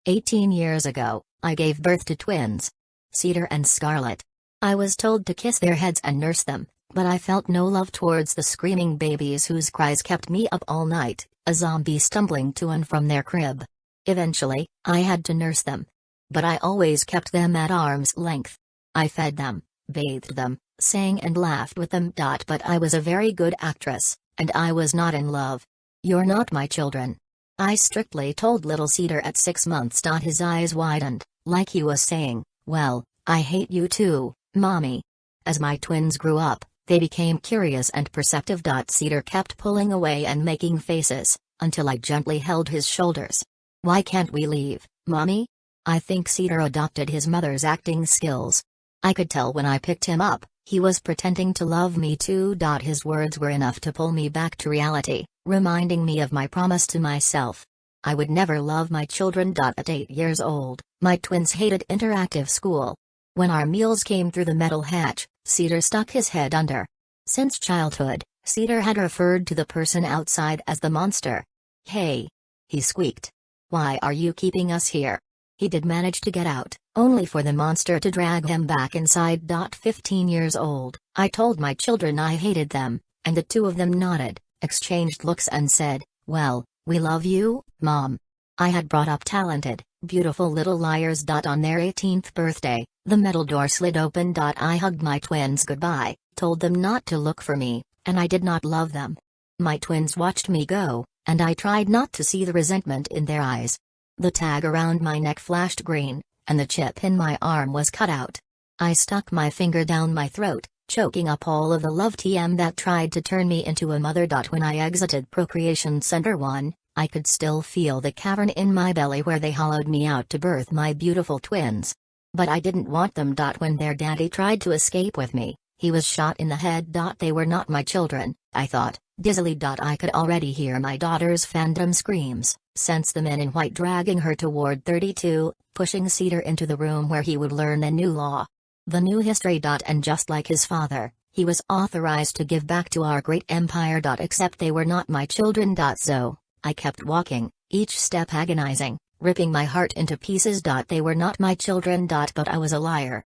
18 years ago, I gave birth to twins. Cedar and Scarlet. I was told to kiss their heads and nurse them, but I felt no love towards the screaming babies whose cries kept me up all night, a zombie stumbling to and from their crib. Eventually, I had to nurse them. But I always kept them at arm's length. I fed them, bathed them, sang and laughed with them. But I was a very good actress, and I was not in love. You're not my children. I strictly told little Cedar at 6 months. His eyes widened, like he was saying, "Well, I hate you too, Mommy." As my twins grew up, they became curious and perceptive. Cedar kept pulling away and making faces, until I gently held his shoulders. "Why can't we leave, Mommy?" I think Cedar adopted his mother's acting skills. I could tell when I picked him up, he was pretending to love me too. His words were enough to pull me back to reality, reminding me of my promise to myself. I would never love my children. At 8 years old, my twins hated interactive school. When our meals came through the metal hatch, Cedar stuck his head under. Since childhood, Cedar had referred to the person outside as the monster. "Hey!" he squeaked. "Why are you keeping us here?" He did manage to get out, only for the monster to drag him back inside. 15 years old, I told my children I hated them, and the two of them nodded, exchanged looks and said, "Well, we love you, Mom." I had brought up talented, beautiful little liars. On their 18th birthday, the metal door slid open. I hugged my twins goodbye, told them not to look for me, and I did not love them. My twins watched me go, and I tried not to see the resentment in their eyes. The tag around my neck flashed green, and the chip in my arm was cut out. I stuck my finger down my throat, choking up all of the love TM that tried to turn me into a mother. When I exited Procreation Center 1, I could still feel the cavern in my belly where they hollowed me out to birth my beautiful twins. But I didn't want them. When their daddy tried to escape with me, he was shot in the head. They were not my children, I thought, dizzily. I could already hear my daughter's fandom screams, sense the men in white dragging her toward 32, pushing Cedar into the room where he would learn the new law. The new history. And just like his father, he was authorized to give back to our great empire. Except they were not my children. So, I kept walking, each step agonizing, ripping my heart into pieces. They were not my children. But I was a liar.